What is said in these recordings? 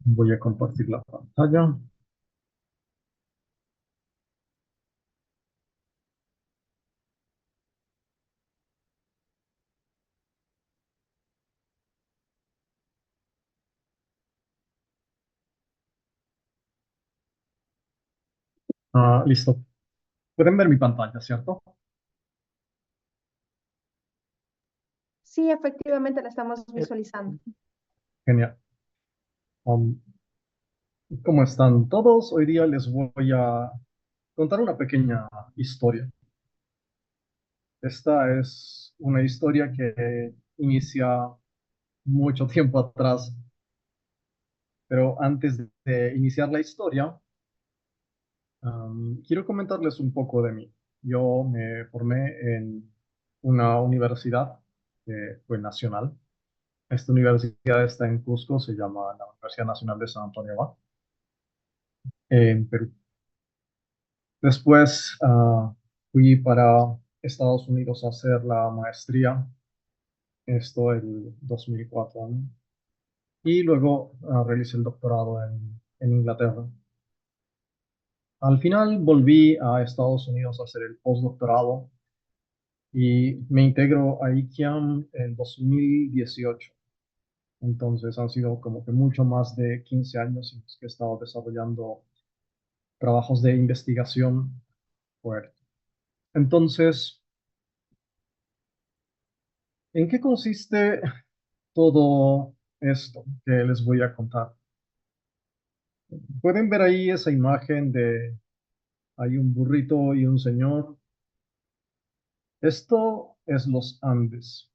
Voy a compartir la pantalla. Listo. Pueden ver mi pantalla, ¿cierto? Sí, efectivamente la estamos Eh, visualizando. Genial. Um, ¿Cómo están todos? Hoy día les voy a contar una pequeña historia. Esta es una historia que inicia mucho tiempo atrás, pero antes de iniciar la historia, quiero comentarles un poco de mí. Yo me formé en una universidad que fue nacional. Esta universidad está en Cusco, se llama la Universidad Nacional de San Antonio Abad, en Perú. Después fui para Estados Unidos a hacer la maestría, esto el 2004, ¿no? Y luego realicé el doctorado en Inglaterra. Al final volví a Estados Unidos a hacer el postdoctorado y me integro a ICAM en 2018. Entonces han sido como que mucho más de 15 años en los que he estado desarrollando trabajos de investigación fuerte. Entonces, ¿en qué consiste todo esto que les voy a contar? Pueden ver ahí esa imagen de hay un burrito y un señor. Esto es los Andes.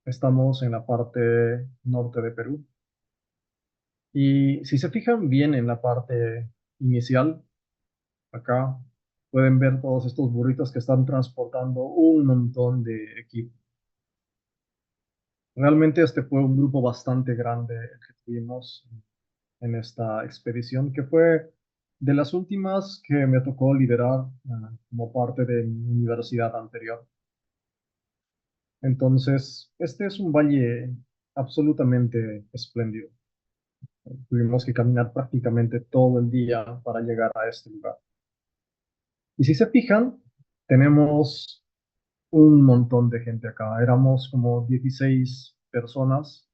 Estamos en la parte norte de Perú. Y si se fijan bien en la parte inicial, acá pueden ver todos estos burritos que están transportando un montón de equipo. Realmente este fue un grupo bastante grande el que tuvimos en esta expedición, que fue de las últimas que me tocó liderar como parte de mi universidad anterior. Entonces, este es un valle absolutamente espléndido. Tuvimos que caminar prácticamente todo el día para llegar a este lugar. Y si se fijan, tenemos un montón de gente acá. Éramos como 16 personas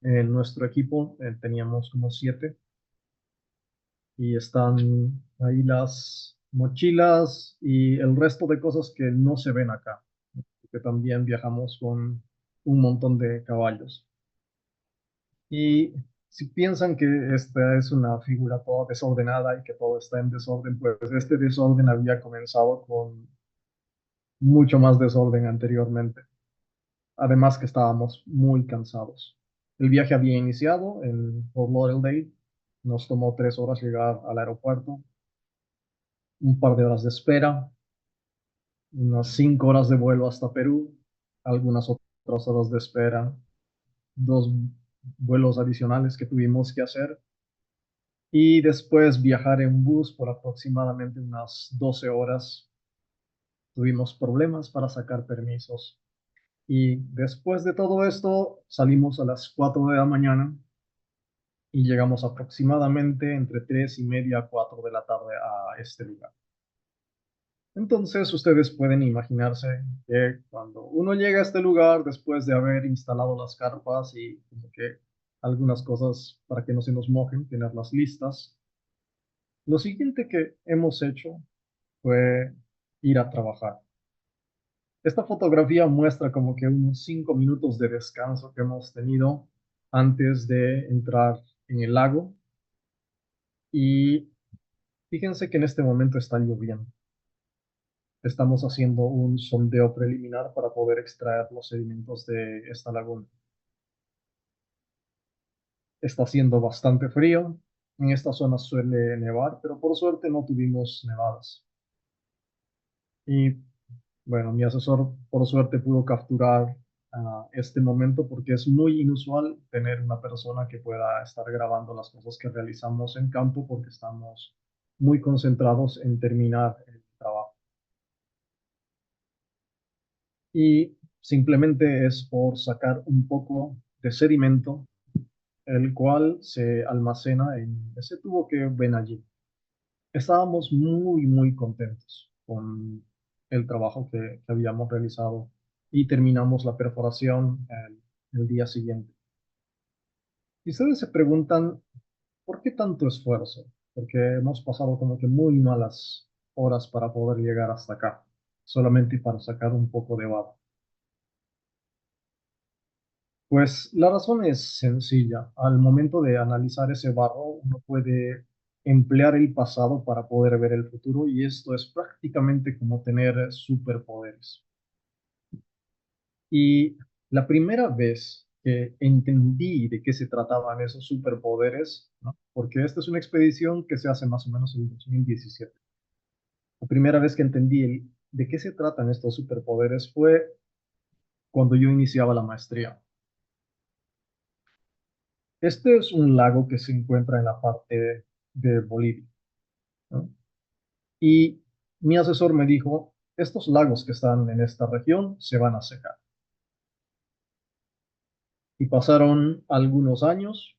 en nuestro equipo, teníamos como 7 y están ahí las mochilas y el resto de cosas que no se ven acá, que también viajamos con un montón de caballos. Y si piensan que esta es una figura toda desordenada y que todo está en desorden, pues este desorden había comenzado con mucho más desorden anteriormente. Además que estábamos muy cansados. El viaje había iniciado en Fort Lauderdale. Nos tomó 3 horas llegar al aeropuerto, un par de horas de espera, unas 5 horas de vuelo hasta Perú, algunas otras horas de espera, 2 vuelos adicionales que tuvimos que hacer y después viajar en bus por aproximadamente unas 12 horas. Tuvimos problemas para sacar permisos y después de todo esto salimos a las 4 de la mañana y llegamos aproximadamente entre 3:30 a 4 de la tarde a este lugar. Entonces, ustedes pueden imaginarse que cuando uno llega a este lugar, después de haber instalado las carpas y como que algunas cosas para que no se nos mojen, tenerlas listas, lo siguiente que hemos hecho fue ir a trabajar. Esta fotografía muestra como que unos 5 minutos de descanso que hemos tenido antes de entrar en el lago y fíjense que en este momento está lloviendo. Estamos haciendo un sondeo preliminar para poder extraer los sedimentos de esta laguna. Está haciendo bastante frío. En esta zona suele nevar, pero por suerte no tuvimos nevadas. Y bueno, mi asesor por suerte pudo capturar este momento porque es muy inusual tener una persona que pueda estar grabando las cosas que realizamos en campo porque estamos muy concentrados en terminar el trabajo. Y simplemente es por sacar un poco de sedimento. el cual se almacena en ese tubo que ven allí. Estábamos muy, muy contentos con el trabajo que habíamos realizado y terminamos la perforación el día siguiente. Y ustedes se preguntan, ¿por qué tanto esfuerzo? Porque hemos pasado como que muy malas horas para poder llegar hasta acá, solamente para sacar un poco de barro. Pues la razón es sencilla. Al momento de analizar ese barro, uno puede emplear el pasado para poder ver el futuro y esto es prácticamente como tener superpoderes. Y la primera vez que entendí de qué se trataban esos superpoderes, ¿no? Porque esta es una expedición que se hace más o menos en 2017. La primera vez que entendí de qué se tratan estos superpoderes fue cuando yo iniciaba la maestría. Este es un lago que se encuentra en la parte de Bolivia, ¿no? Y mi asesor me dijo, estos lagos que están en esta región se van a secar. Y pasaron algunos años,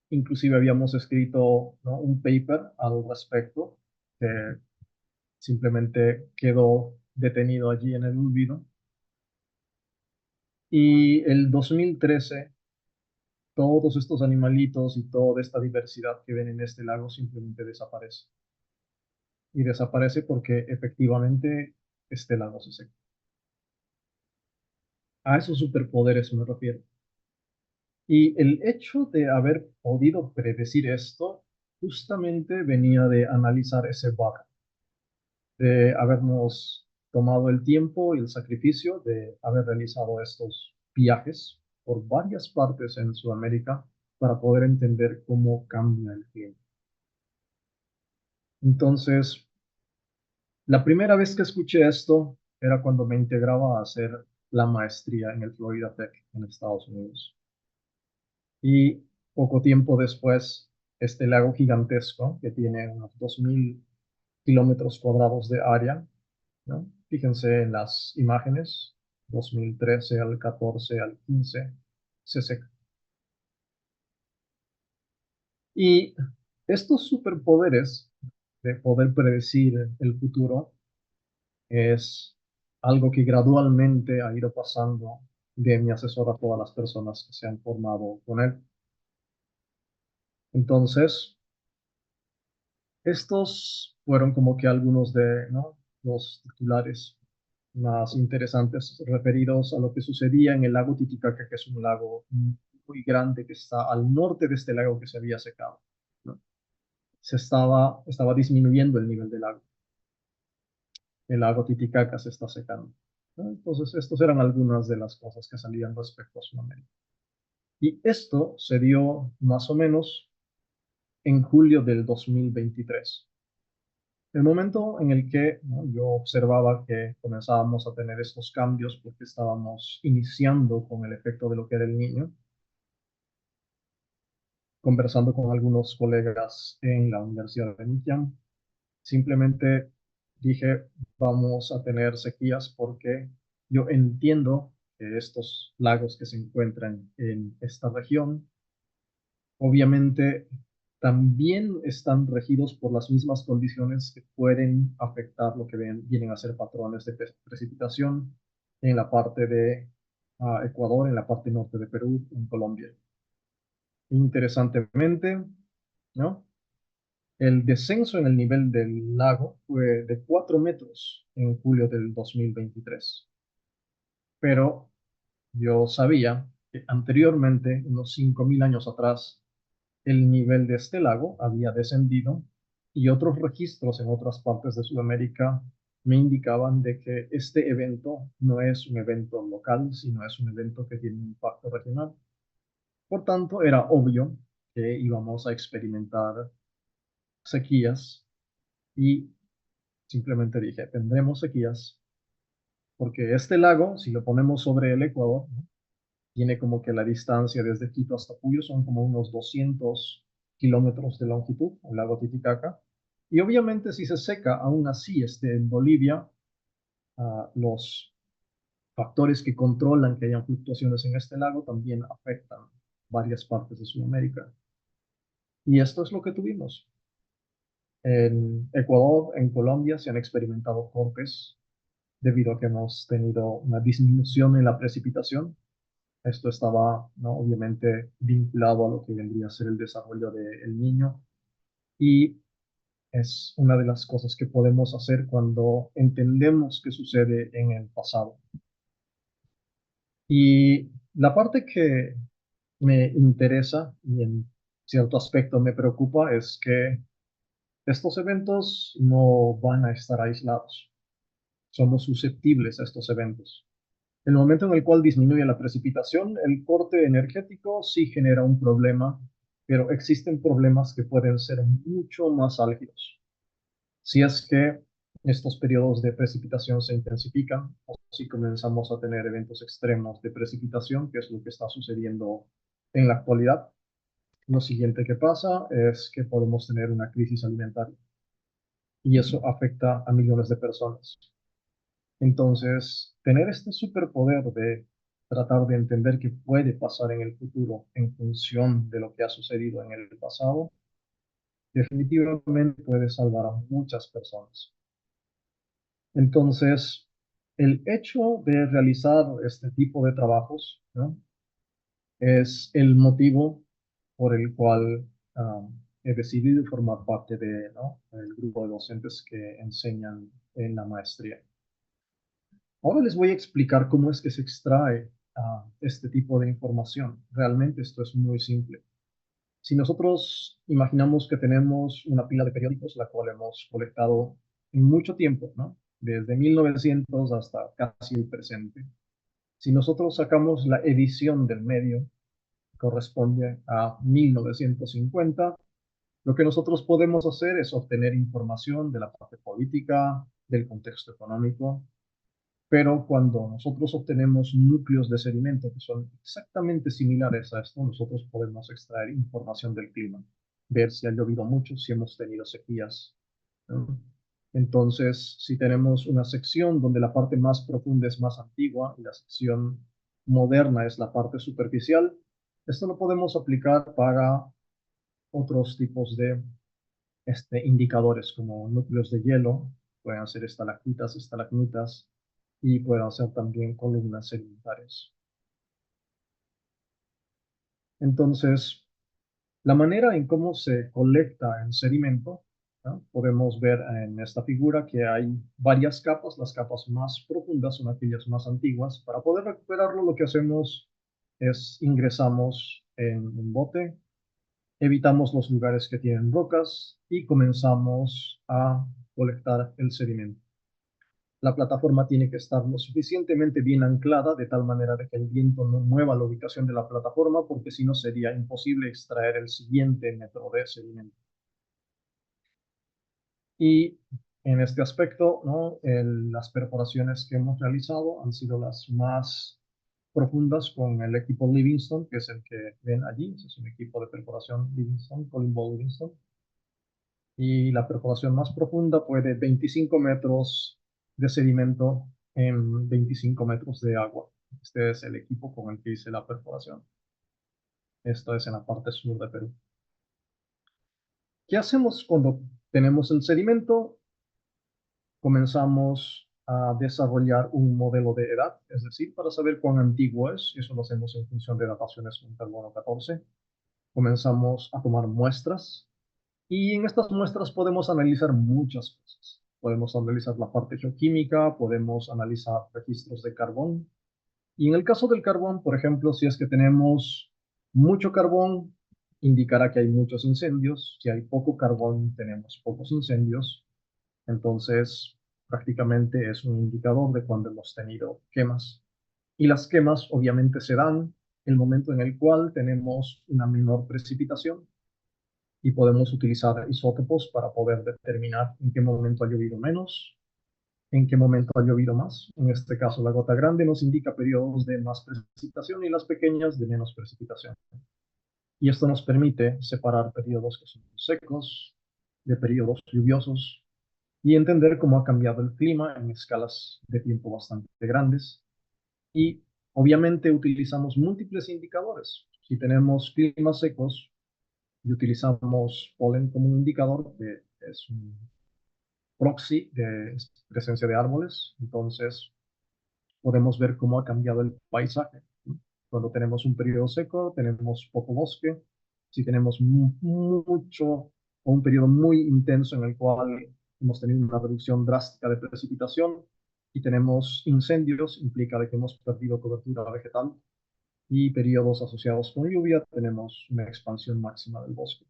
inclusive habíamos escrito, ¿no?, un paper al respecto, que simplemente quedó detenido allí en el olvido. Y el 2013, todos estos animalitos y toda esta diversidad que ven en este lago simplemente desaparece. Y desaparece porque efectivamente este lago se seca. A esos superpoderes me refiero. Y el hecho de haber podido predecir esto justamente venía de analizar ese bug, de habernos tomado el tiempo y el sacrificio de haber realizado estos viajes por varias partes en Sudamérica para poder entender cómo cambia el clima. Entonces, la primera vez que escuché esto era cuando me integraba a hacer la maestría en el Florida Tech en Estados Unidos. Y poco tiempo después, este lago gigantesco que tiene unos 2.000 kilómetros cuadrados de área, ¿no? Fíjense en las imágenes, 2013 al 14 al 15, se seca. Y estos superpoderes de poder predecir el futuro es algo que gradualmente ha ido pasando de mi asesor a todas las personas que se han formado con él. Entonces, estos fueron como que algunos de, ¿no?, los titulares más interesantes referidos a lo que sucedía en el lago Titicaca, que es un lago muy grande que está al norte de este lago que se había secado, ¿no? Estaba disminuyendo el nivel del lago. El lago Titicaca se está secando, ¿no? Entonces, estos eran algunas de las cosas que salían respecto a Sudamérica. Y esto se dio más o menos en julio del 2023. El momento en el que, ¿no?, yo observaba que comenzábamos a tener estos cambios porque estábamos iniciando con el efecto de lo que era el niño, conversando con algunos colegas en la Universidad de Michigan, simplemente dije, vamos a tener sequías porque yo entiendo que estos lagos que se encuentran en esta región obviamente también están regidos por las mismas condiciones que pueden afectar lo que vienen a ser patrones de precipitación en la parte de Ecuador, en la parte norte de Perú, en Colombia. Interesantemente, ¿no?, el descenso en el nivel del lago fue de 4 metros en julio del 2023. Pero yo sabía que anteriormente, unos 5.000 años atrás, el nivel de este lago había descendido y otros registros en otras partes de Sudamérica me indicaban de que este evento no es un evento local, sino es un evento que tiene un impacto regional. Por tanto, era obvio que íbamos a experimentar sequías y simplemente dije, tendremos sequías porque este lago, si lo ponemos sobre el Ecuador, ¿no?, tiene como que la distancia desde Quito hasta Puyo son como unos 200 kilómetros de longitud, el lago Titicaca. Y obviamente si se seca, aún así en Bolivia, los factores que controlan que hayan fluctuaciones en este lago también afectan varias partes de Sudamérica. Y esto es lo que tuvimos. En Ecuador, en Colombia, se han experimentado cortes debido a que hemos tenido una disminución en la precipitación. Esto estaba, ¿no?, obviamente vinculado a lo que vendría a ser el desarrollo del Niño, y es una de las cosas que podemos hacer cuando entendemos qué sucede en el pasado. Y la parte que me interesa y en cierto aspecto me preocupa es que estos eventos no van a estar aislados. Somos susceptibles a estos eventos. El momento en el cual disminuye la precipitación, el corte energético sí genera un problema, pero existen problemas que pueden ser mucho más álgidos. Si es que estos periodos de precipitación se intensifican o si comenzamos a tener eventos extremos de precipitación, que es lo que está sucediendo en la actualidad, lo siguiente que pasa es que podemos tener una crisis alimentaria y eso afecta a millones de personas. Entonces, tener este superpoder de tratar de entender qué puede pasar en el futuro en función de lo que ha sucedido en el pasado, definitivamente puede salvar a muchas personas. Entonces, el hecho de realizar este tipo de trabajos, ¿no?, es el motivo por el cual he decidido formar parte de, ¿no?, el grupo de docentes que enseñan en la maestría. Ahora les voy a explicar cómo es que se extrae este tipo de información. Realmente esto es muy simple. Si nosotros imaginamos que tenemos una pila de periódicos, la cual hemos colectado en mucho tiempo, ¿no?, desde 1900 hasta casi el presente. Si nosotros sacamos la edición del medio, corresponde a 1950, lo que nosotros podemos hacer es obtener información de la parte política, del contexto económico, pero cuando nosotros obtenemos núcleos de sedimento que son exactamente similares a esto, nosotros podemos extraer información del clima, ver si ha llovido mucho, si hemos tenido sequías, ¿no? Entonces, si tenemos una sección donde la parte más profunda es más antigua y la sección moderna es la parte superficial, esto lo podemos aplicar para otros tipos de indicadores como núcleos de hielo, pueden ser estalactitas, estalagmitas, y pueden ser también columnas sedimentarias. Entonces, la manera en cómo se colecta el sedimento, ¿no?, podemos ver en esta figura que hay varias capas. Las capas más profundas son aquellas más antiguas. Para poder recuperarlo, lo que hacemos es ingresamos en un bote, evitamos los lugares que tienen rocas y comenzamos a colectar el sedimento. La plataforma tiene que estar lo suficientemente bien anclada de tal manera de que el viento no mueva la ubicación de la plataforma, porque si no sería imposible extraer el siguiente metro de sedimento. Y en este aspecto, ¿no?, las perforaciones que hemos realizado han sido las más profundas con el equipo Livingston, que es el que ven allí. Ese es un equipo de perforación Livingston, Colin Ball Livingston. Y la perforación más profunda fue de 25 metros de sedimento en 25 metros de agua. Este es el equipo con el que hice la perforación. Esto es en la parte sur de Perú. ¿Qué hacemos cuando tenemos el sedimento? Comenzamos a desarrollar un modelo de edad, es decir, para saber cuán antiguo es. Eso lo hacemos en función de dataciones con carbono 14. Comenzamos a tomar muestras. Y en estas muestras podemos analizar muchas cosas. Podemos analizar la parte geoquímica, podemos analizar registros de carbón. Y en el caso del carbón, por ejemplo, si es que tenemos mucho carbón, indicará que hay muchos incendios. Si hay poco carbón, tenemos pocos incendios. Entonces, prácticamente es un indicador de cuando hemos tenido quemas. Y las quemas obviamente se dan el momento en el cual tenemos una menor precipitación, y podemos utilizar isótopos para poder determinar en qué momento ha llovido menos, en qué momento ha llovido más. En este caso, la gota grande nos indica periodos de más precipitación y las pequeñas de menos precipitación. Y esto nos permite separar periodos que son secos de periodos lluviosos y entender cómo ha cambiado el clima en escalas de tiempo bastante grandes. Y obviamente utilizamos múltiples indicadores. Si tenemos climas secos y utilizamos polen como un indicador, que es un proxy de presencia de árboles, entonces podemos ver cómo ha cambiado el paisaje. Cuando tenemos un periodo seco, tenemos poco bosque. Si tenemos mucho o un periodo muy intenso en el cual hemos tenido una reducción drástica de precipitación y tenemos incendios, implica de que hemos perdido cobertura vegetal y periodos asociados con lluvia, tenemos una expansión máxima del bosque.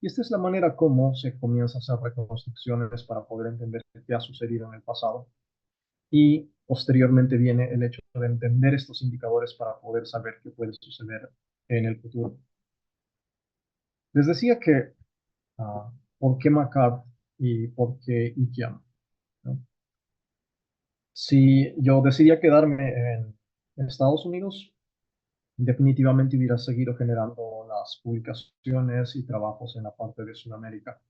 Y esta es la manera como se comienza a hacer reconstrucciones para poder entender qué ha sucedido en el pasado. Y posteriormente viene el hecho de entender estos indicadores para poder saber qué puede suceder en el futuro. Les decía que, ¿por qué Macabre y por qué Iquiam? ¿No? Si yo decidía quedarme en Estados Unidos, definitivamente hubiera seguido generando las publicaciones y trabajos en la parte de Sudamérica.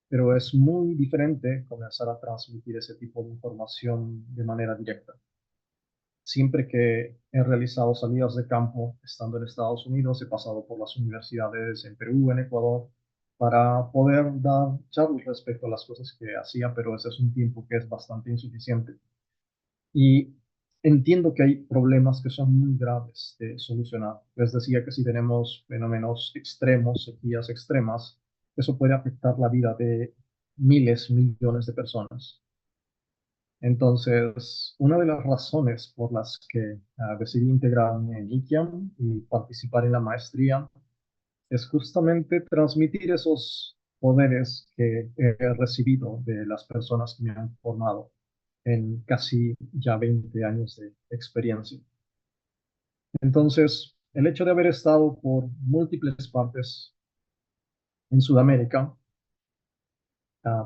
Pero es muy diferente comenzar a transmitir ese tipo de información de manera directa. Siempre que he realizado salidas de campo estando en Estados Unidos, he pasado por las universidades en Perú, en Ecuador, para poder dar charlas respecto a las cosas que hacía, pero ese es un tiempo que es bastante insuficiente. Y entiendo que hay problemas que son muy graves de solucionar. Les decía que si tenemos fenómenos extremos, sequías extremas, eso puede afectar la vida de miles, millones de personas. Entonces, una de las razones por las que decidí integrarme en IKIAM y participar en la maestría es justamente transmitir esos poderes que he recibido de las personas que me han formado en casi ya 20 años de experiencia. Entonces, el hecho de haber estado por múltiples partes en Sudamérica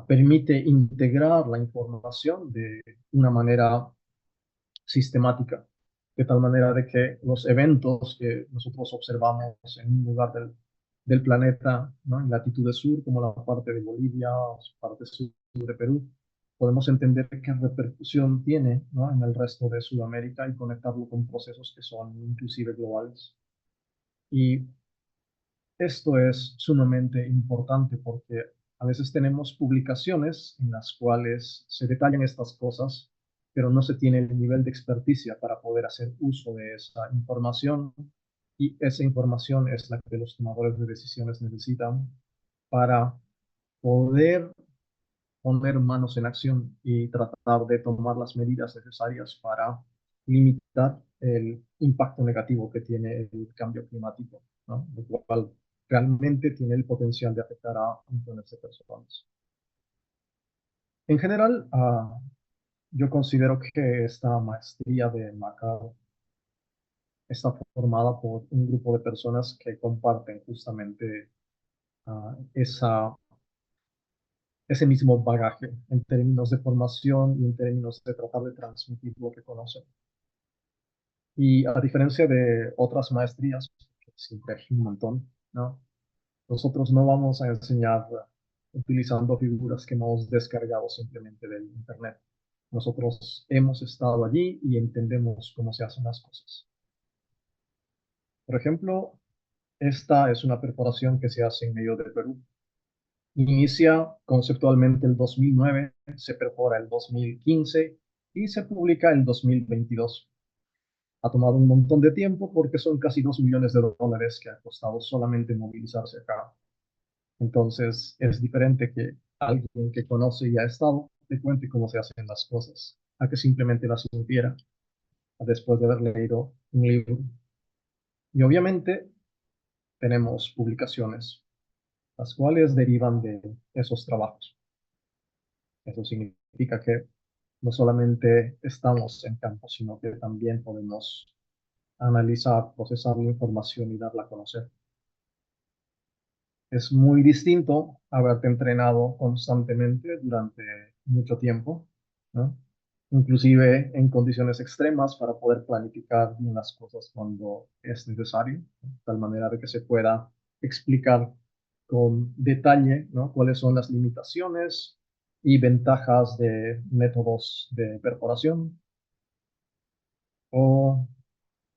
permite integrar la información de una manera sistemática, de tal manera de que los eventos que nosotros observamos en un lugar del planeta, ¿no? En latitudes sur, como la parte de Bolivia, parte sur de Perú, podemos entender qué repercusión tiene, ¿no? En el resto de Sudamérica y conectarlo con procesos que son inclusive globales. Y esto es sumamente importante porque a veces tenemos publicaciones en las cuales se detallan estas cosas, pero no se tiene el nivel de experticia para poder hacer uso de esa información y esa información es la que los tomadores de decisiones necesitan para poder poner manos en acción y tratar de tomar las medidas necesarias para limitar el impacto negativo que tiene el cambio climático, ¿no? Lo cual realmente tiene el potencial de afectar a millones de personas. En general, yo considero que esta maestría de Macao está formada por un grupo de personas que comparten justamente ese mismo bagaje en términos de formación y en términos de tratar de transmitir lo que conocen. Y a diferencia de otras maestrías, que siempre hay un montón, ¿no? Nosotros no vamos a enseñar utilizando figuras que hemos descargado simplemente del Internet. Nosotros hemos estado allí y entendemos cómo se hacen las cosas. Por ejemplo, esta es una perforación que se hace en medio de Perú. Inicia conceptualmente el 2009, se perfora el 2015 y se publica el 2022. Ha tomado un montón de tiempo porque son casi 2 millones de dólares que ha costado solamente movilizarse acá. Entonces es diferente que alguien que conoce y ha estado te cuente cómo se hacen las cosas, a que simplemente las supiera después de haber leído un libro. Y obviamente tenemos publicaciones, las cuales derivan de esos trabajos. Eso significa que no solamente estamos en campo, sino que también podemos analizar, procesar la información y darla a conocer. Es muy distinto haberte entrenado constantemente durante mucho tiempo, ¿no? Inclusive en condiciones extremas para poder planificar bien las cosas cuando es necesario, de tal manera de que se pueda explicar con detalle, ¿no? Cuáles son las limitaciones y ventajas de métodos de perforación o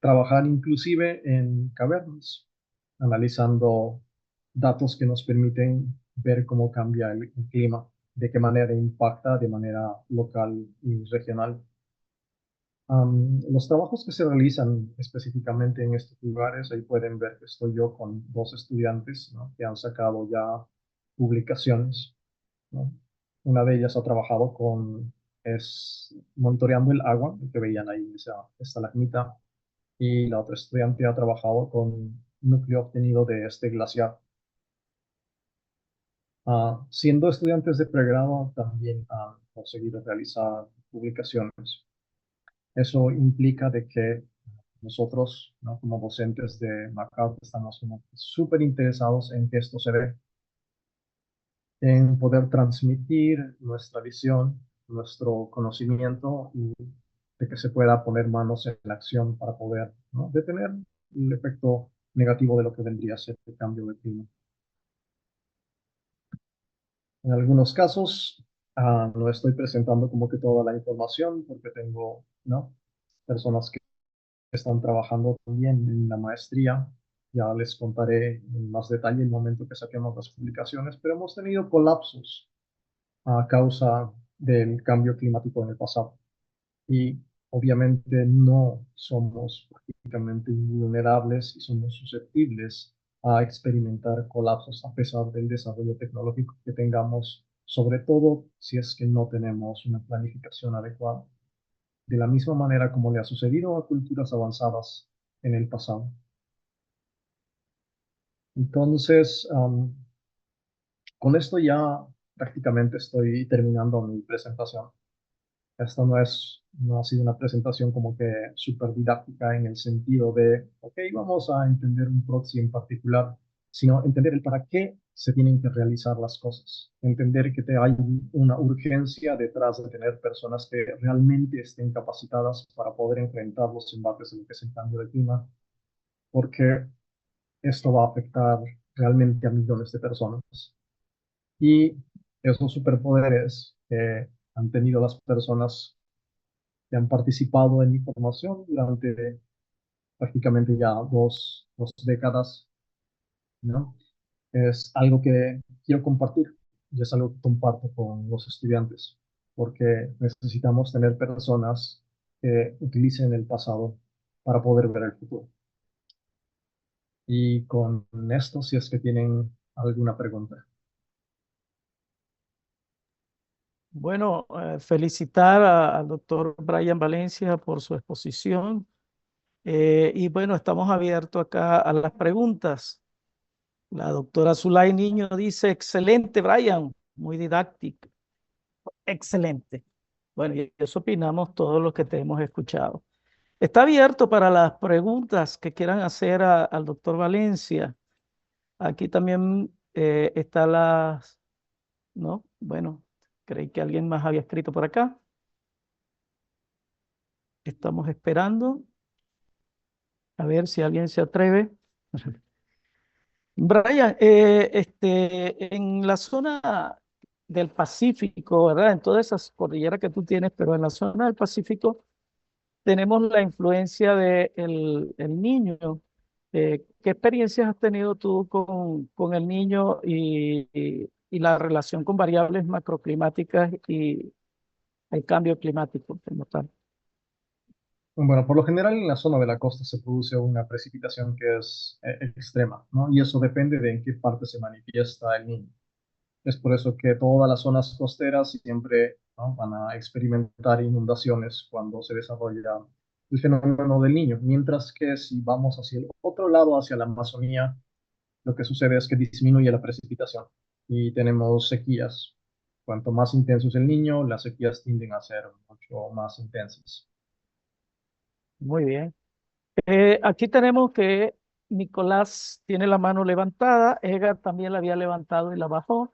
trabajar inclusive en cavernas. analizando datos que nos permiten ver cómo cambia el clima, de qué manera impacta de manera local y regional. Los trabajos que se realizan específicamente en estos lugares, ahí pueden ver que estoy yo con dos estudiantes, ¿no?, que han sacado ya publicaciones, ¿no? Una de ellas ha trabajado monitoreando el agua, que veían ahí esa estalagmita, y la otra estudiante ha trabajado con núcleo obtenido de este glaciar. Siendo estudiantes de pregrado, también han conseguido realizar publicaciones. Eso implica de que nosotros, ¿no?, como docentes de MacArthur, estamos como súper interesados en que esto se ve, en poder transmitir nuestra visión, nuestro conocimiento y de que se pueda poner manos en la acción para poder, ¿no?, detener el efecto negativo de lo que vendría a ser el cambio de clima. En algunos casos, no estoy presentando como que toda la información porque tengo, ¿no?, personas que están trabajando también en la maestría. Ya les contaré en más detalle el momento que saquemos las publicaciones, pero hemos tenido colapsos a causa del cambio climático en el pasado. Y obviamente no somos prácticamente invulnerables y somos susceptibles a experimentar colapsos a pesar del desarrollo tecnológico que tengamos, sobre todo si es que no tenemos una planificación adecuada, de la misma manera como le ha sucedido a culturas avanzadas en el pasado. Entonces, con esto ya prácticamente estoy terminando mi presentación. Esta no ha sido una presentación como que súper didáctica en el sentido de, ok, vamos a entender un proxy en particular, sino entender el para qué se tienen que realizar las cosas. Entender que hay una urgencia detrás de tener personas que realmente estén capacitadas para poder enfrentar los embates de lo que es el cambio de clima, porque esto va a afectar realmente a millones de personas. Y esos superpoderes que han tenido las personas que han participado en mi formación durante prácticamente ya dos décadas, ¿no? Es algo que quiero compartir y es algo que comparto con los estudiantes, porque necesitamos tener personas que utilicen el pasado para poder ver el futuro. Y con esto, si es que tienen alguna pregunta. Bueno, felicitar al doctor Brian Valencia por su exposición. Y bueno, estamos abiertos acá a las preguntas. La doctora Zulay Niño dice, excelente, Brian, muy didáctico. Excelente. Bueno, y eso opinamos todos los que te hemos escuchado. Está abierto para las preguntas que quieran hacer al doctor Valencia. Aquí también está las, ¿no? Bueno, creí que alguien más había escrito por acá. Estamos esperando a ver si alguien se atreve. Brian, en la zona del Pacífico, ¿verdad? En todas esas cordilleras que tú tienes, pero en la zona del Pacífico tenemos la influencia del niño. ¿Qué experiencias has tenido tú con el niño y la relación con variables macroclimáticas y el cambio climático como tal? Bueno, por lo general en la zona de la costa se produce una precipitación que es extrema, ¿no? Y eso depende de en qué parte se manifiesta el niño. Es por eso que todas las zonas costeras siempre, ¿no?, van a experimentar inundaciones cuando se desarrolla el fenómeno del niño. Mientras que si vamos hacia el otro lado, hacia la Amazonía, lo que sucede es que disminuye la precipitación y tenemos sequías. Cuanto más intenso es el niño, las sequías tienden a ser mucho más intensas. Muy bien. Aquí tenemos que Nicolás tiene la mano levantada, Edgar también la había levantado y la bajó.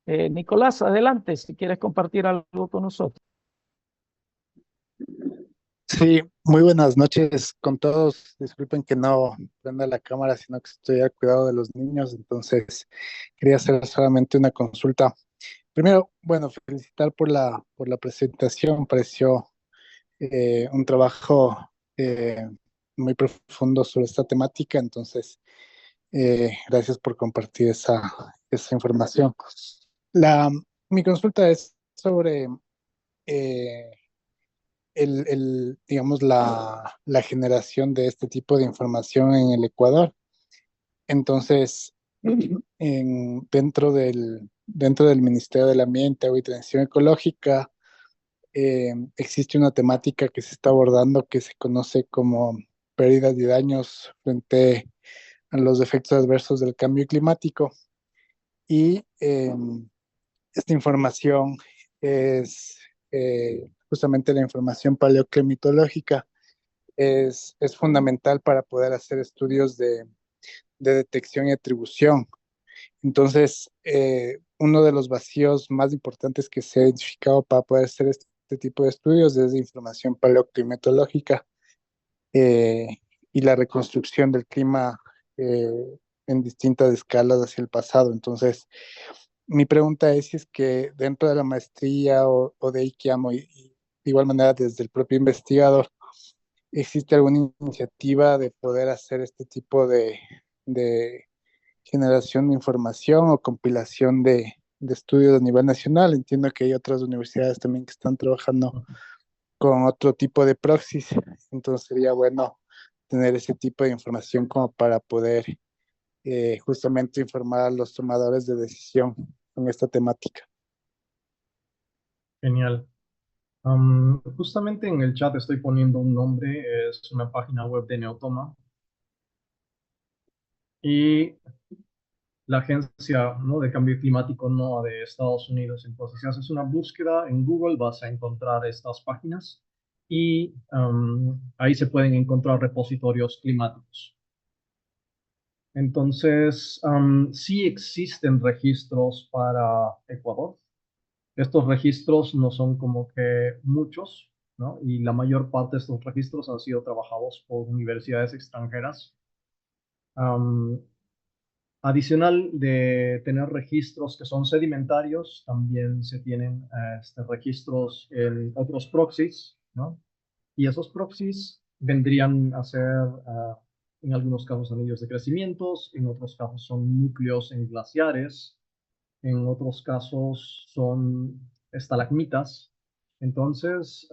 Nicolás, adelante, si quieres compartir algo con nosotros. Sí, muy buenas noches con todos. Disculpen que no prenda la cámara, sino que estoy al cuidado de los niños, entonces quería hacer solamente una consulta. Primero, bueno, felicitar por la presentación. Pareció un trabajo muy profundo sobre esta temática, entonces Gracias por compartir esa información. Mi consulta es sobre eh, digamos, la generación de este tipo de información en el Ecuador. Entonces, dentro del Ministerio del Ambiente, Agua y Transición Ecológica, existe una temática que se está abordando que se conoce como pérdidas y daños frente a los efectos adversos del cambio climático. Y esta información es justamente la información paleoclimatológica. Es fundamental para poder hacer estudios de detección y atribución. Entonces, uno de los vacíos más importantes que se ha identificado para poder hacer este tipo de estudios es de información paleoclimatológica eh, y la reconstrucción del clima eh, en distintas escalas hacia el pasado. Entonces, mi pregunta es si es que dentro de la maestría o de IKEAMO y de igual manera desde el propio investigador, ¿existe alguna iniciativa de poder hacer este tipo de generación de información o compilación de estudios a nivel nacional? Entiendo que hay otras universidades también que están trabajando con otro tipo de proxies, entonces sería bueno tener ese tipo de información como para poder justamente informar a los tomadores de decisión con esta temática. Genial. Justamente en el chat estoy poniendo un nombre, es una página web de Neotoma y la agencia, ¿no?, de cambio climático NOAA de Estados Unidos. Entonces, si haces una búsqueda en Google, vas a encontrar estas páginas y ahí se pueden encontrar repositorios climáticos. Entonces, sí existen registros para Ecuador. Estos registros no son como que muchos, ¿no? Y la mayor parte de estos registros han sido trabajados por universidades extranjeras. Am, Adicional de tener registros que son sedimentarios, también se tienen registros en otros proxies, ¿no? Y esos proxies vendrían a ser, en algunos casos, anillos de crecimiento, en otros casos son núcleos en glaciares, en otros casos son estalagmitas. Entonces,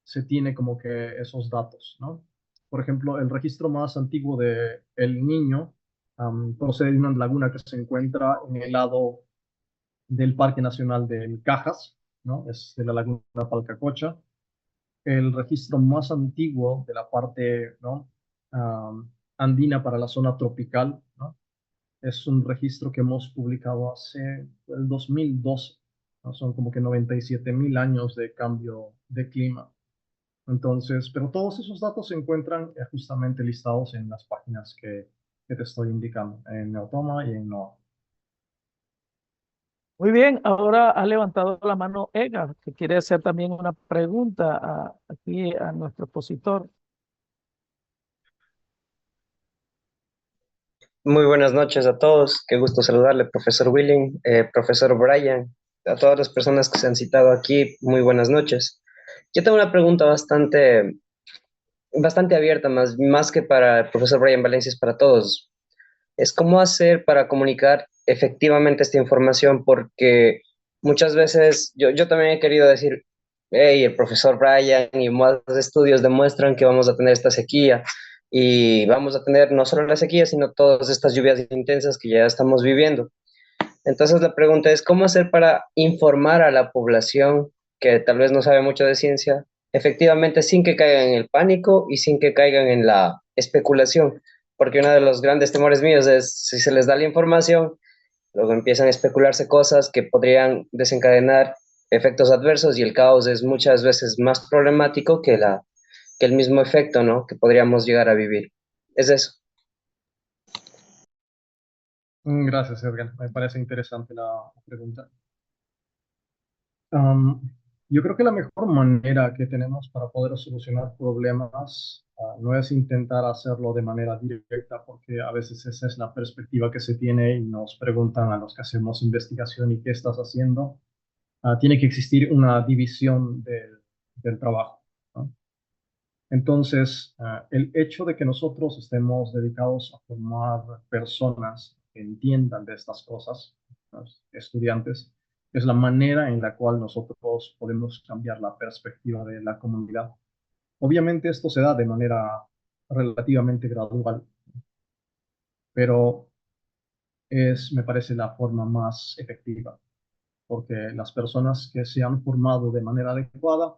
se tiene como que esos datos, ¿no? Por ejemplo, el registro más antiguo de El Niño procede de una laguna que se encuentra en el lado del Parque Nacional de Cajas, ¿no? Es de la laguna Palcacocha. El registro más antiguo de la parte, ¿no?, andina para la zona tropical, ¿no? Es un registro que hemos publicado hace el 2012, ¿no? Son como que 97.000 años de cambio de clima. Entonces, pero todos esos datos se encuentran justamente listados en las páginas que te estoy indicando, en Neotoma y en NOAA. Muy bien, ahora ha levantado la mano Edgar, que quiere hacer también una pregunta aquí a nuestro expositor. Muy buenas noches a todos. Qué gusto saludarle, profesor Willing, profesor Brian, a todas las personas que se han citado aquí. Muy buenas noches. Yo tengo una pregunta bastante abierta, más que para el profesor Brian Valencia, es para todos. Es cómo hacer para comunicar efectivamente esta información, porque muchas veces yo también he querido decir, hey, el profesor Brian y más estudios demuestran que vamos a tener esta sequía y vamos a tener no solo la sequía, sino todas estas lluvias intensas que ya estamos viviendo. Entonces la pregunta es, ¿cómo hacer para informar a la población que tal vez no sabe mucho de ciencia, efectivamente sin que caigan en el pánico y sin que caigan en la especulación? Porque uno de los grandes temores míos es si se les da la información, luego empiezan a especularse cosas que podrían desencadenar efectos adversos y el caos es muchas veces más problemático que el mismo efecto, ¿no?, que podríamos llegar a vivir. Es eso. Gracias, Edgar. Me parece interesante la pregunta. Am, yo creo que la mejor manera que tenemos para poder solucionar problemas no es intentar hacerlo de manera directa, porque a veces esa es la perspectiva que se tiene y nos preguntan a los que hacemos investigación y qué estás haciendo. Tiene que existir una división del trabajo, ¿no? Entonces, el hecho de que nosotros estemos dedicados a formar personas que entiendan de estas cosas, los estudiantes, es la manera en la cual nosotros podemos cambiar la perspectiva de la comunidad. Obviamente esto se da de manera relativamente gradual, pero me parece, la forma más efectiva, porque las personas que se han formado de manera adecuada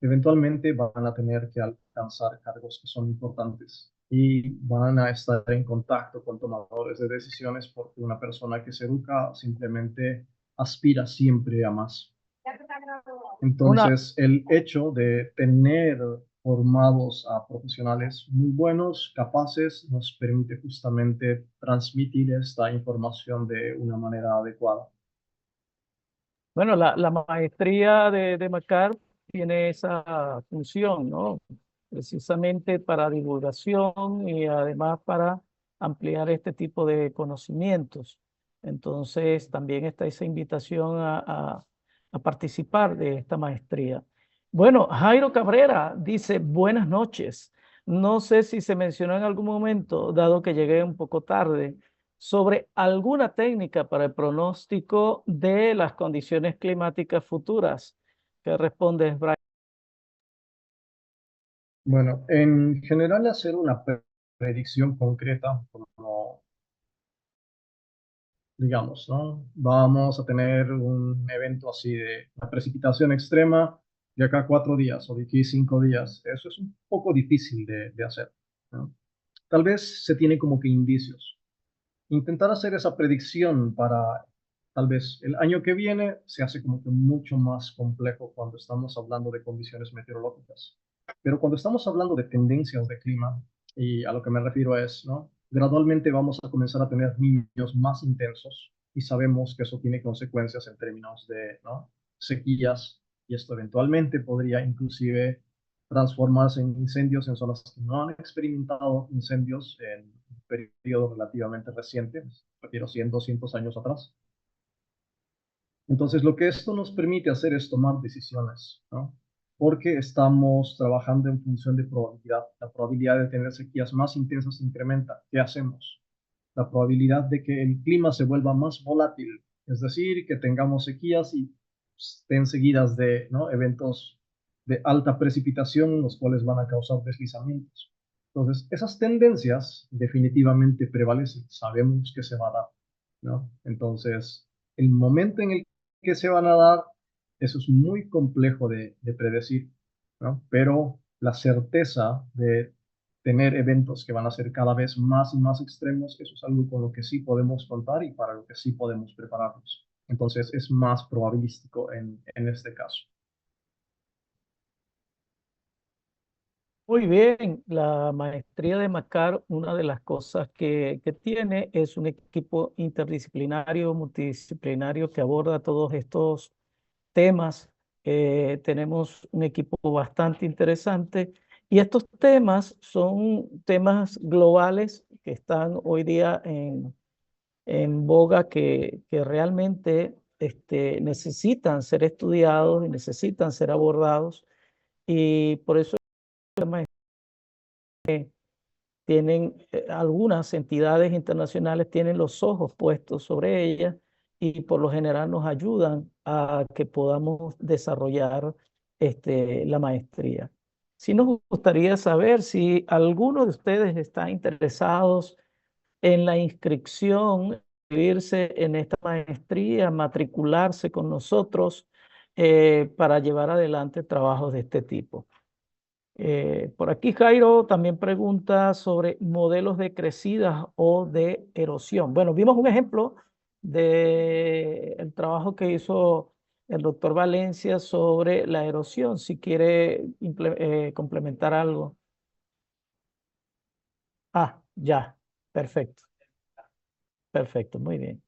eventualmente van a tener que alcanzar cargos que son importantes y van a estar en contacto con tomadores de decisiones, porque una persona que se educa simplemente aspira siempre a más. Una, Entonces, el hecho de tener formados a profesionales muy buenos, capaces, nos permite justamente transmitir esta información de una manera adecuada. bueno, la maestría de Macar tiene esa función, ¿no? Precisamente para divulgación y además para ampliar este tipo de conocimientos. Entonces, también está esa invitación a participar de esta maestría. Bueno, Jairo Cabrera dice, buenas noches. No sé si se mencionó en algún momento, dado que llegué un poco tarde, sobre alguna técnica para el pronóstico de las condiciones climáticas futuras. ¿Qué respondes, Brian? Bueno, en general, hacer una predicción concreta, como digamos, ¿no? Vamos a tener un evento así de una precipitación extrema de acá a 4 días o de aquí a 5 días. Eso es un poco difícil de hacer, ¿no? Tal vez se tiene como que indicios. Intentar hacer esa predicción para tal vez el año que viene se hace como que mucho más complejo cuando estamos hablando de condiciones meteorológicas. Pero cuando estamos hablando de tendencias de clima, y a lo que me refiero es, ¿no? Gradualmente vamos a comenzar a tener niños más intensos y sabemos que eso tiene consecuencias en términos de, ¿no? Sequías, y esto eventualmente podría inclusive transformarse en incendios en zonas que no han experimentado incendios en un periodo relativamente reciente, refiero 100, 200 años atrás. Entonces, lo que esto nos permite hacer es tomar decisiones, ¿no? Porque estamos trabajando en función de probabilidad. La probabilidad de tener sequías más intensas incrementa. ¿Qué hacemos? La probabilidad de que el clima se vuelva más volátil, es decir, que tengamos sequías y estén seguidas de, ¿no? eventos de alta precipitación, los cuales van a causar deslizamientos. Entonces, esas tendencias definitivamente prevalecen. Sabemos que se va a dar, ¿no? Entonces, el momento en el que se van a dar, eso es muy complejo de predecir, ¿no? Pero la certeza de tener eventos que van a ser cada vez más y más extremos, eso es algo con lo que sí podemos contar y para lo que sí podemos prepararnos. Entonces es más probabilístico en este caso. Muy bien, la maestría de Macar, una de las cosas que tiene es un equipo interdisciplinario, multidisciplinario que aborda todos estos temas. Tenemos un equipo bastante interesante y estos temas son temas globales que están hoy día en boga, que realmente necesitan ser estudiados y necesitan ser abordados, y por eso tienen algunas entidades internacionales tienen los ojos puestos sobre ellas y por lo general nos ayudan a que podamos desarrollar la maestría. Sí nos gustaría saber si alguno de ustedes está interesados en la inscripción, inscribirse en esta maestría, matricularse con nosotros para llevar adelante trabajos de este tipo. Por aquí Jairo también pregunta sobre modelos de crecidas o de erosión. Bueno, vimos un ejemplo del trabajo que hizo el doctor Valencia sobre la erosión. Si quiere complementar algo. Ah, ya, perfecto, perfecto, muy bien.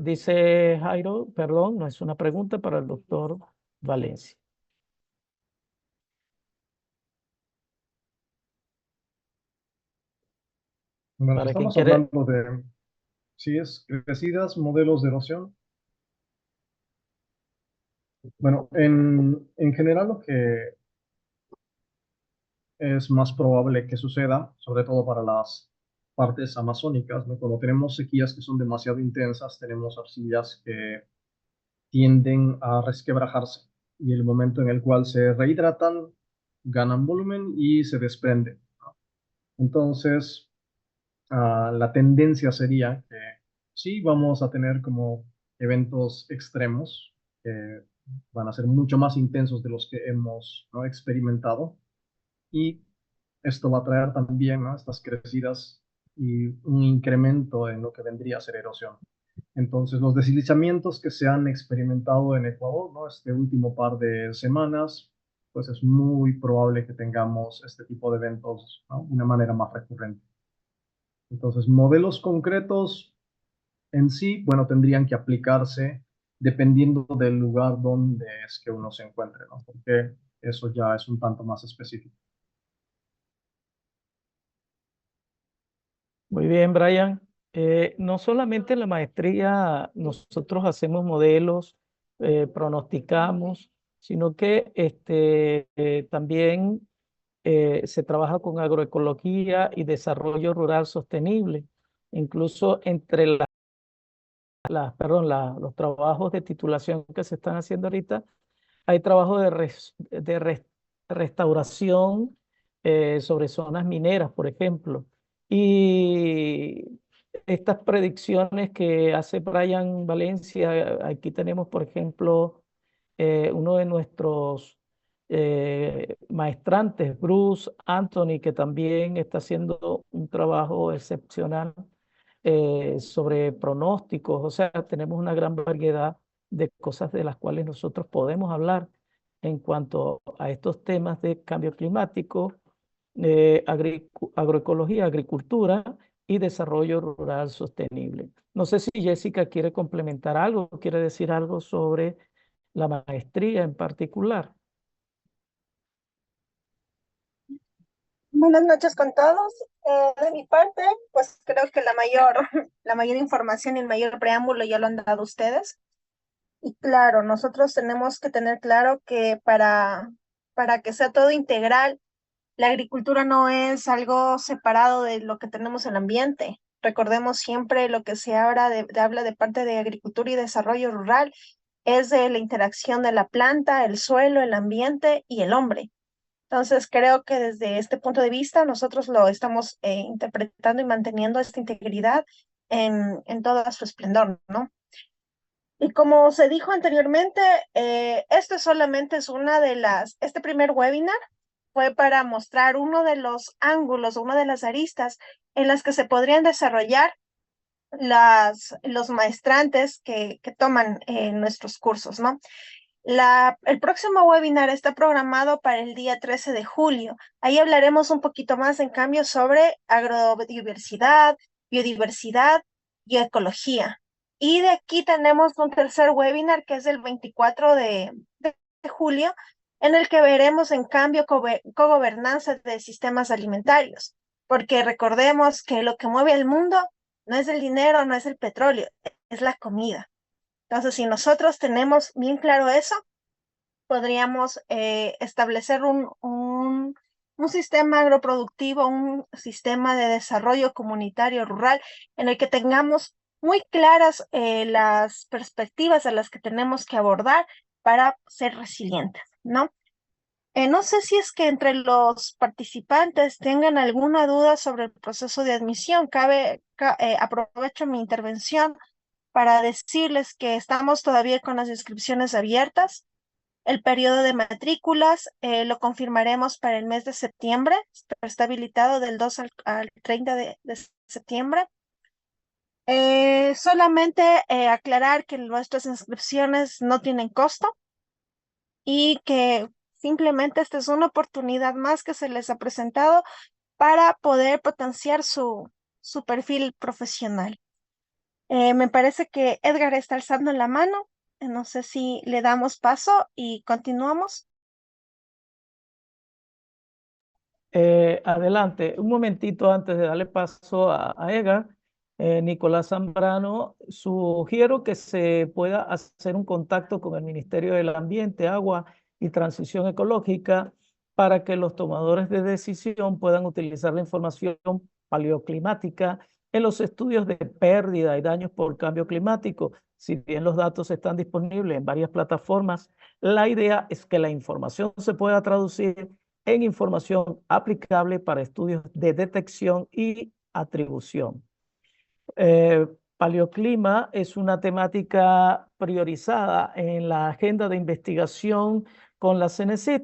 Dice Jairo, perdón, no es una pregunta para el doctor Valencia. Bueno, Para quien estamos quiere, hablando de, si es crecidas, modelos de erosión. Bueno, en general lo que es más probable que suceda, sobre todo para las partes amazónicas, ¿no? Cuando tenemos sequías que son demasiado intensas, tenemos arcillas que tienden a resquebrajarse y el momento en el cual se rehidratan, ganan volumen y se desprenden, ¿no? Entonces, la tendencia sería que sí vamos a tener como eventos extremos que van a ser mucho más intensos de los que hemos, ¿no?, experimentado, y esto va a traer también, ¿no?, estas crecidas y un incremento en lo que vendría a ser erosión. Entonces, los deslizamientos que se han experimentado en Ecuador, ¿no?, este último par de semanas, pues es muy probable que tengamos este tipo de eventos, ¿no?, de una manera más recurrente. Entonces, modelos concretos en sí, bueno, tendrían que aplicarse dependiendo del lugar donde es que uno se encuentre, ¿no? Porque eso ya es un tanto más específico. Muy bien, Brian. No solamente en la maestría nosotros hacemos modelos, pronosticamos, sino que también se trabaja con agroecología y desarrollo rural sostenible. Incluso entre los trabajos de titulación que se están haciendo ahorita, hay trabajo de restauración sobre zonas mineras, por ejemplo. Y estas predicciones que hace Brian Valencia, aquí tenemos, por ejemplo, uno de nuestros maestrantes, Bruce Anthony, que también está haciendo un trabajo excepcional sobre pronósticos. O sea, tenemos una gran variedad de cosas de las cuales nosotros podemos hablar en cuanto a estos temas de cambio climático, agroecología, agricultura y desarrollo rural sostenible. No sé si Jessica quiere complementar algo, quiere decir algo sobre la maestría en particular. Buenas noches con todos. De mi parte, pues creo que la mayor información y el mayor preámbulo ya lo han dado ustedes. Y claro, nosotros tenemos que tener claro que para que sea todo integral, la agricultura no es algo separado de lo que tenemos en el ambiente. Recordemos siempre lo que se habla de parte de agricultura y desarrollo rural, es de la interacción de la planta, el suelo, el ambiente y el hombre. Entonces, creo que desde este punto de vista nosotros lo estamos interpretando y manteniendo esta integridad en todo su esplendor, ¿no? Y como se dijo anteriormente, esto solamente es este primer webinar fue para mostrar uno de los ángulos, una de las aristas en las que se podrían desarrollar los maestrantes que toman nuestros cursos, ¿no? El próximo webinar está programado para el día 13 de julio. Ahí hablaremos un poquito más, en cambio, sobre agrodiversidad, biodiversidad y ecología. Y de aquí tenemos un tercer webinar que es el 24 de julio, en el que veremos, en cambio, cogobernanza de sistemas alimentarios. Porque recordemos que lo que mueve al mundo no es el dinero, no es el petróleo, es la comida. Entonces, si nosotros tenemos bien claro eso, podríamos establecer un sistema agroproductivo, un sistema de desarrollo comunitario rural en el que tengamos muy claras las perspectivas a las que tenemos que abordar para ser resilientes, ¿no? No sé si es que entre los participantes tengan alguna duda sobre el proceso de admisión. Aprovecho mi intervención para decirles que estamos todavía con las inscripciones abiertas. El periodo de matrículas lo confirmaremos para el mes de septiembre, está habilitado del 2 al 30 de septiembre. Solamente aclarar que nuestras inscripciones no tienen costo y que simplemente esta es una oportunidad más que se les ha presentado para poder potenciar su perfil profesional. Me parece que Edgar está alzando la mano. No sé si le damos paso y continuamos. Adelante, un momentito antes de darle paso a Edgar. Nicolás Zambrano, sugiero que se pueda hacer un contacto con el Ministerio del Ambiente, Agua y Transición Ecológica para que los tomadores de decisión puedan utilizar la información paleoclimática en los estudios de pérdida y daños por cambio climático. Si bien los datos están disponibles en varias plataformas, la idea es que la información se pueda traducir en información aplicable para estudios de detección y atribución. Paleoclima es una temática priorizada en la agenda de investigación con la CENESID,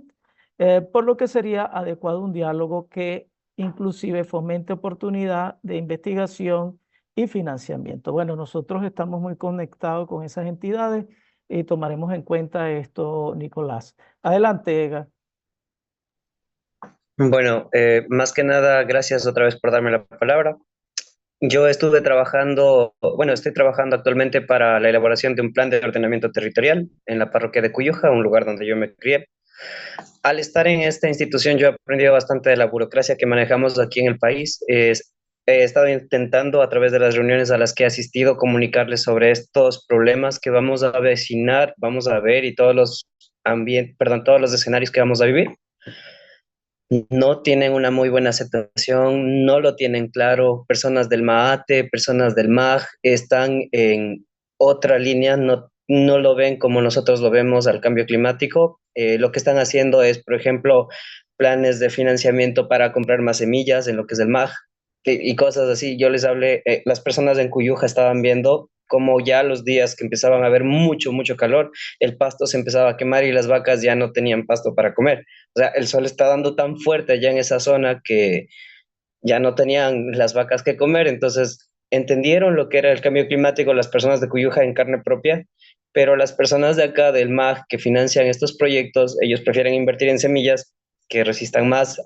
por lo que sería adecuado un diálogo que inclusive fomente oportunidad de investigación y financiamiento. Bueno, nosotros estamos muy conectados con esas entidades y tomaremos en cuenta esto, Nicolás. Adelante, Edgar. Bueno, más que nada, gracias otra vez por darme la palabra. Yo estuve trabajando, bueno, estoy trabajando actualmente para la elaboración de un plan de ordenamiento territorial en la parroquia de Cuyuja, un lugar donde yo me crié. Al estar en esta institución, yo he aprendido bastante de la burocracia que manejamos aquí en el país. He estado intentando, a través de las reuniones a las que he asistido, comunicarles sobre estos problemas que vamos a vecinar, vamos a ver y todos los todos los escenarios que vamos a vivir. No tienen una muy buena aceptación, no lo tienen claro. Personas del MAATE, personas del MAG están en otra línea, no lo ven como nosotros lo vemos al cambio climático. Lo que están haciendo es, por ejemplo, planes de financiamiento para comprar más semillas en lo que es el MAG y cosas así. Yo les hablé, las personas en Cuyuja estaban viendo cómo ya los días que empezaban a haber mucho, mucho calor, el pasto se empezaba a quemar y las vacas ya no tenían pasto para comer. O sea, el sol está dando tan fuerte allá en esa zona que ya no tenían las vacas que comer, entonces entendieron lo que era el cambio climático las personas de Cuyuja en carne propia, pero las personas de acá del MAG que financian estos proyectos, ellos prefieren invertir en semillas que resistan más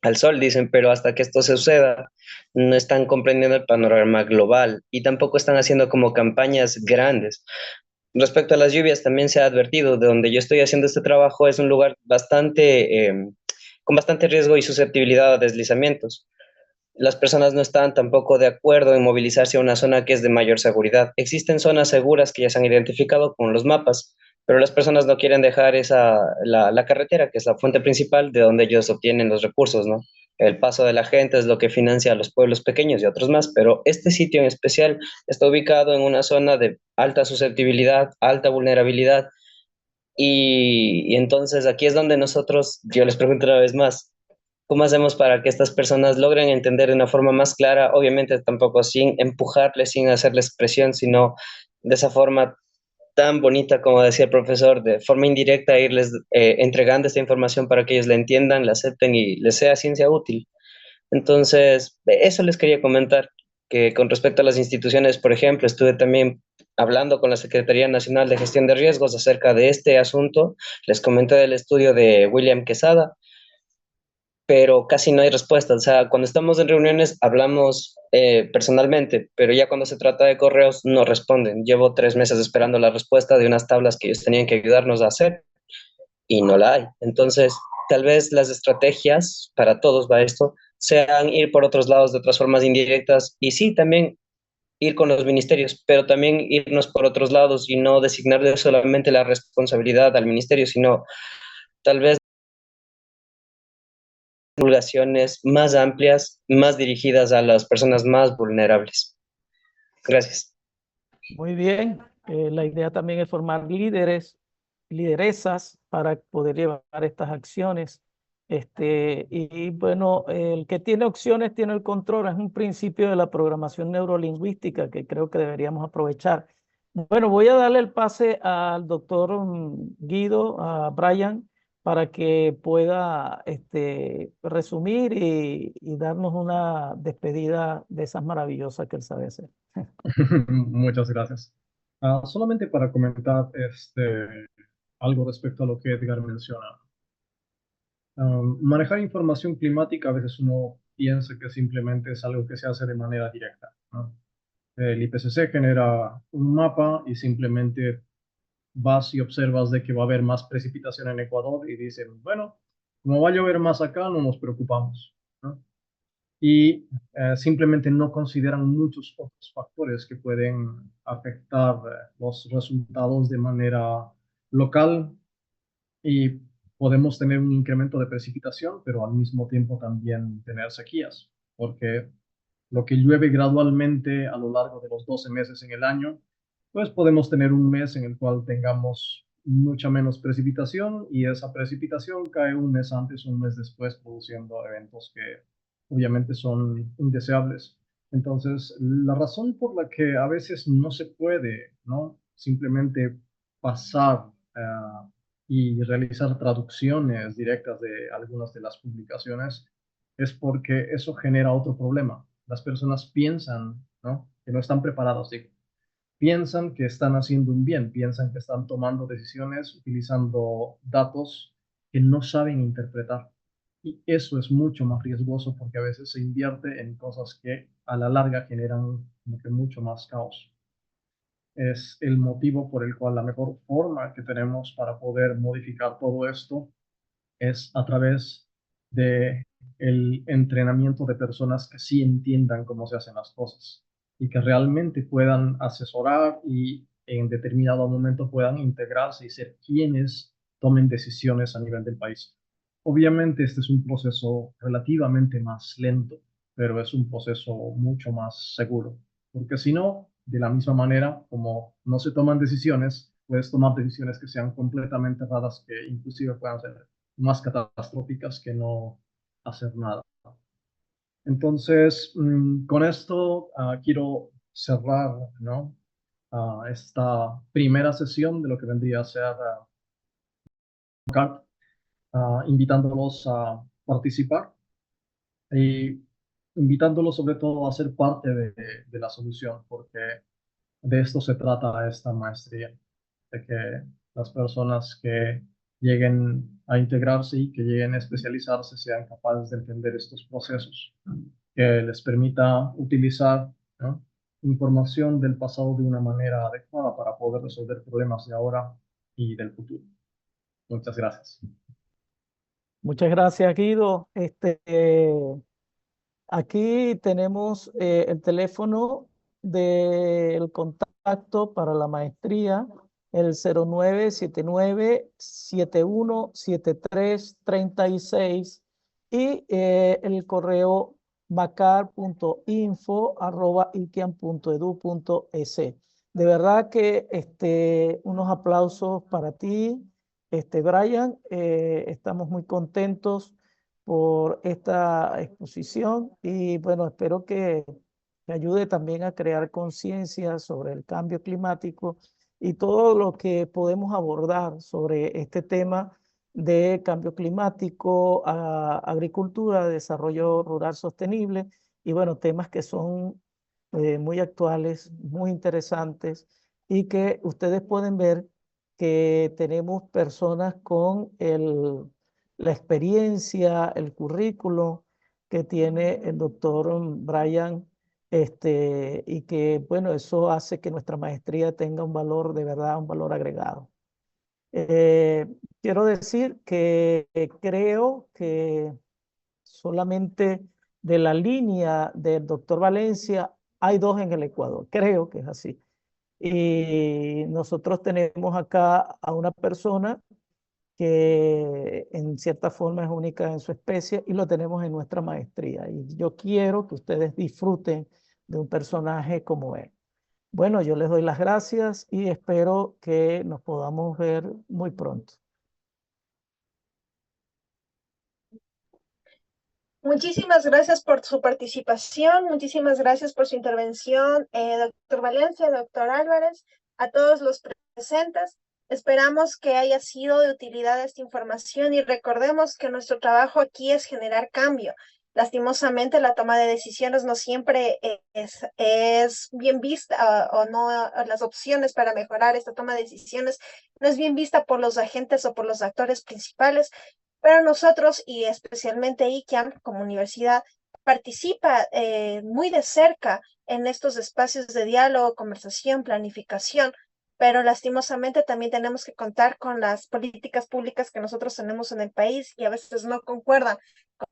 al sol, dicen, pero hasta que esto suceda, no están comprendiendo el panorama global y tampoco están haciendo como campañas grandes. Respecto a las lluvias, también se ha advertido, de donde yo estoy haciendo este trabajo es un lugar con bastante riesgo y susceptibilidad a deslizamientos. Las personas no están tampoco de acuerdo en movilizarse a una zona que es de mayor seguridad. Existen zonas seguras que ya se han identificado con los mapas, pero las personas no quieren dejar la carretera, que es la fuente principal de donde ellos obtienen los recursos, ¿no? El paso de la gente es lo que financia a los pueblos pequeños y otros más, pero este sitio en especial está ubicado en una zona de alta susceptibilidad, alta vulnerabilidad, y entonces aquí es donde nosotros, yo les pregunto una vez más, ¿cómo hacemos para que estas personas logren entender de una forma más clara? Obviamente tampoco sin empujarles, sin hacerles presión, sino de esa forma tan bonita, como decía el profesor, de forma indirecta, irles entregando esta información para que ellos la entiendan, la acepten y les sea ciencia útil. Entonces, eso les quería comentar, que con respecto a las instituciones, por ejemplo, estuve también hablando con la Secretaría Nacional de Gestión de Riesgos acerca de este asunto. Les comenté del estudio de William Quesada, pero casi no hay respuesta. O sea, cuando estamos en reuniones hablamos personalmente, pero ya cuando se trata de correos no responden. Llevo 3 meses esperando la respuesta de unas tablas que ellos tenían que ayudarnos a hacer y no la hay. Entonces, tal vez las estrategias, para todos va esto, sean ir por otros lados de otras formas indirectas y sí, también ir con los ministerios, pero también irnos por otros lados y no designarle solamente la responsabilidad al ministerio, sino tal vez divulgaciones más amplias, más dirigidas a las personas más vulnerables. Gracias. Muy bien. La idea también es formar líderes, lideresas para poder llevar estas acciones. Y bueno, el que tiene opciones tiene el control. Es un principio de la programación neurolingüística que creo que deberíamos aprovechar. Bueno, voy a darle el pase al doctor Guido, a Brian, para que pueda resumir y darnos una despedida de esas maravillosas que él sabe hacer. Muchas gracias. Solamente para comentar algo respecto a lo que Edgar menciona. Manejar información climática a veces uno piensa que simplemente es algo que se hace de manera directa, ¿no? El IPCC genera un mapa y simplemente vas y observas de que va a haber más precipitación en Ecuador y dicen, bueno, como va a llover más acá, no nos preocupamos, ¿no? y simplemente no consideran muchos otros factores que pueden afectar los resultados de manera local y podemos tener un incremento de precipitación, pero al mismo tiempo también tener sequías, porque lo que llueve gradualmente a lo largo de los 12 meses en el año, pues podemos tener un mes en el cual tengamos mucha menos precipitación y esa precipitación cae un mes antes o un mes después, produciendo eventos que obviamente son indeseables. Entonces, la razón por la que a veces no se puede, ¿no? Simplemente pasar y realizar traducciones directas de algunas de las publicaciones es porque eso genera otro problema. Las personas piensan, ¿no? Que no están preparadas, digo. Piensan que están haciendo un bien, piensan que están tomando decisiones utilizando datos que no saben interpretar. Y eso es mucho más riesgoso porque a veces se invierte en cosas que a la larga generan como que mucho más caos. Es el motivo por el cual la mejor forma que tenemos para poder modificar todo esto es a través de el entrenamiento de personas que sí entiendan cómo se hacen las cosas y que realmente puedan asesorar y en determinado momento puedan integrarse y ser quienes tomen decisiones a nivel del país. Obviamente este es un proceso relativamente más lento, pero es un proceso mucho más seguro, porque si no, de la misma manera, como no se toman decisiones, puedes tomar decisiones que sean completamente erradas, que inclusive puedan ser más catastróficas que no hacer nada. Entonces, con esto quiero cerrar, ¿no? Esta primera sesión de lo que vendría a ser CART, invitándolos a participar y invitándolos sobre todo a ser parte de la solución, porque de esto se trata esta maestría, de que las personas que lleguen a integrarse y que lleguen a especializarse sean capaces de entender estos procesos, que les permita utilizar, ¿no? Información del pasado de una manera adecuada para poder resolver problemas de ahora y del futuro. Muchas gracias. Muchas gracias, Guido. Aquí tenemos el teléfono del contacto para la maestría, el 0979-717336 y el correo macar.info@ilkian.edu.es. De verdad que unos aplausos para ti, Brian. Estamos muy contentos por esta exposición y bueno, espero que ayude también a crear conciencia sobre el cambio climático y todo lo que podemos abordar sobre este tema de cambio climático, agricultura, desarrollo rural sostenible y bueno, temas que son muy actuales, muy interesantes y que ustedes pueden ver que tenemos personas con la experiencia, el currículo que tiene el doctor Brian, y que, bueno, eso hace que nuestra maestría tenga un valor, de verdad, un valor agregado. Eh, Quiero decir que creo que solamente de la línea del doctor Valencia hay dos en el Ecuador, creo que es así. Y nosotros tenemos acá a una persona que en cierta forma es única en su especie y lo tenemos en nuestra maestría. Y yo quiero que ustedes disfruten de un personaje como él. Bueno, yo les doy las gracias y espero que nos podamos ver muy pronto. Muchísimas gracias por su participación, muchísimas gracias por su intervención, doctor Valencia, doctor Álvarez, a todos los presentes. Esperamos que haya sido de utilidad esta información y recordemos que nuestro trabajo aquí es generar cambio. Lastimosamente, la toma de decisiones no siempre es bien vista o no, las opciones para mejorar esta toma de decisiones no es bien vista por los agentes o por los actores principales. Pero nosotros, y especialmente ICAM como universidad, participa muy de cerca en estos espacios de diálogo, conversación, planificación, pero lastimosamente también tenemos que contar con las políticas públicas que nosotros tenemos en el país y a veces no concuerdan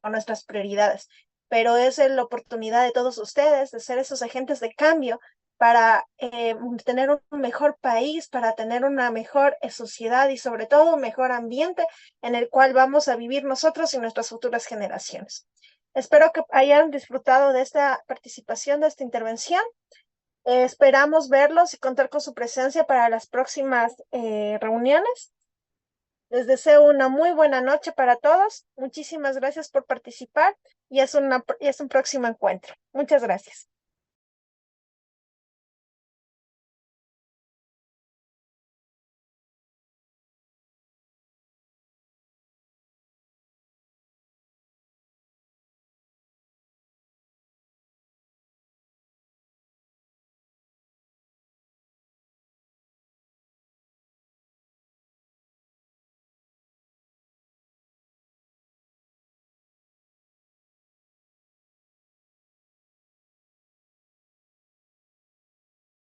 con nuestras prioridades. pero es la oportunidad de todos ustedes de ser esos agentes de cambio para tener un mejor país, para tener una mejor sociedad y sobre todo un mejor ambiente en el cual vamos a vivir nosotros y nuestras futuras generaciones. Espero que hayan disfrutado de esta participación, de esta intervención. Esperamos verlos y contar con su presencia para las próximas reuniones. Les deseo una muy buena noche para todos. Muchísimas gracias por participar y es un próximo encuentro. Muchas gracias.